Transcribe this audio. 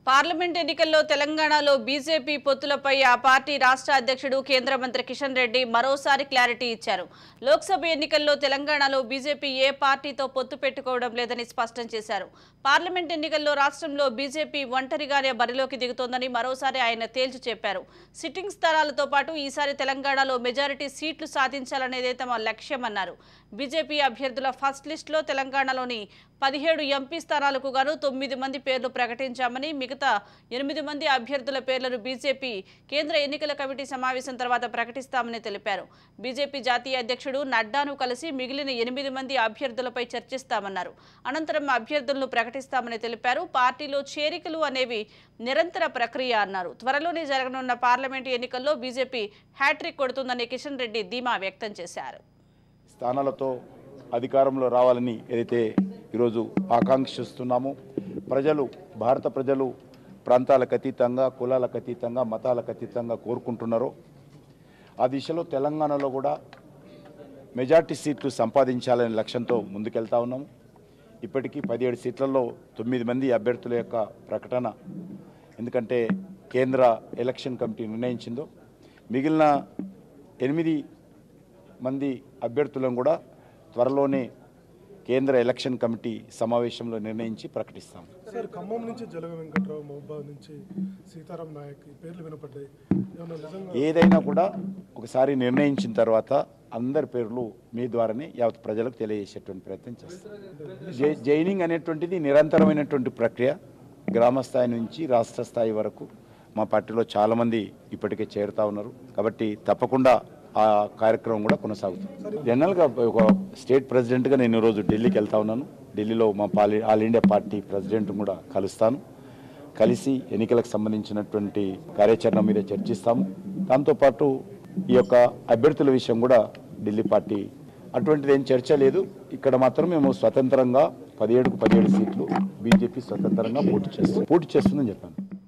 Parliament ఎన్నికల్లో తెలంగాణలో BJP పొత్తులపై ఆ పార్టీ రాష్ట్ర అధ్యక్షుడు కేంద్ర మంత్రి కిషన్ రెడ్డి మరోసారి క్లారిటీ ఇచ్చారు. లోక్సభ ఎన్నికల్లో తెలంగాణలో బీజేపీ ఏ పార్టీతో పొత్తు పెట్టుకోవడం లేదని స్పష్టం చేశారు. పార్లమెంట్ ఎన్నికల్లో రాష్ట్రంలో బీజేపీ ఒంటరిగానే బరిలోకి దిగుతోందని మరోసారి ఆయన తేల్చి చెప్పారు. సిట్టింగ్ స్థానాలతో పాటు ఈసారి తెలంగాణలో మెజారిటీ సీట్లు సాధించాలనేదే తమ లక్ష్యమన్నారు. బీజేపీ అభ్యర్థుల ఫస్ట్ లిస్టులో తెలంగాణలోని 17 ఎంపీ స్థానాలకు గాను 9 మంది పేర్లు ప్రకటించామని, మిగతా 8 మంది అభ్యర్థుల పేర్లను బీజేపీ కేంద్ర ఎన్నికల కమిటీ సమావేశం తర్వాత ప్రకటిస్తామని తెలిపారు. బీజేపీ జాతీయ అధ్యక్షుడు నడ్డాను కలిసి మిగిలిన 8 మంది అభ్యర్థులపై చర్చిస్తామన్నారు. అనంతరం అభ్యర్థులను ప్రకటిస్తామని తెలిపారు. పార్టీలో చేరికలు అనేవి నిరంతర ప్రక్రియ అన్నారు. త్వరలోనే జరగనున్న పార్లమెంటు ఎన్నికల్లో బీజేపీ హ్యాట్రిక్ కొడుతుందని కిషన్ రెడ్డి ధీమా వ్యక్తం చేశారు. స్థానాలతో అధికారంలో రావాలని ఏదైతే ఈరోజు ఆకాంక్షిస్తున్నామో, భారత ప్రజలు ప్రాంతాలకు అతీతంగా, కులాలకు అతీతంగా, మతాలకు అతీతంగా కోరుకుంటున్నారో ఆ దిశలో తెలంగాణలో కూడా మెజార్టీ సీట్లు సంపాదించాలనే లక్ష్యంతో ముందుకెళ్తా ఉన్నాము. ఇప్పటికీ 17 సీట్లలో 9 మంది అభ్యర్థుల యొక్క ప్రకటన ఎందుకంటే కేంద్ర ఎలక్షన్ కమిటీ నిర్ణయించిందో, మిగిలిన 8 మంది అభ్యర్థులను కూడా త్వరలోనే కేంద్ర ఎలక్షన్ కమిటీ సమావేశంలో నిర్ణయించి ప్రకటిస్తాం. సార్, ఖమ్మం నుంచి జలగ వెంకట్రావు, మహబూబాద్ నుంచి సీతారాం నాయక్ పేర్లు వినపడ్డాయి. ఏదైనా కూడా ఒకసారి నిర్ణయించిన తర్వాత అందరి పేర్లు మీ ద్వారానే యావత్ ప్రజలకు తెలియజేసేటువంటి ప్రయత్నం చేస్తాం. జైనింగ్ అనేటువంటిది నిరంతరమైనటువంటి ప్రక్రియ. గ్రామ స్థాయి నుంచి రాష్ట్ర స్థాయి వరకు మా పార్టీలో చాలామంది ఇప్పటికే చేరుతా ఉన్నారు. కాబట్టి తప్పకుండా ఆ కార్యక్రమం కూడా కొనసాగుతుంది. జనరల్గా ఒక స్టేట్ ప్రెసిడెంట్గా నేను ఈరోజు ఢిల్లీకి వెళ్తా ఉన్నాను. ఢిల్లీలో మా ఆల్ ఇండియా పార్టీ ప్రెసిడెంట్ కూడా కలుస్తాను. కలిసి ఎన్నికలకు సంబంధించినటువంటి కార్యాచరణ మీద చర్చిస్తాము. దాంతోపాటు ఈ యొక్క అభ్యర్థుల విషయం కూడా ఢిల్లీ పార్టీ అటువంటిది ఏం చర్చ లేదు. ఇక్కడ మాత్రం మేము స్వతంత్రంగా 17కు 17 సీట్లు బీజేపీ స్వతంత్రంగా పోటీ చేస్తుందని చెప్పాను.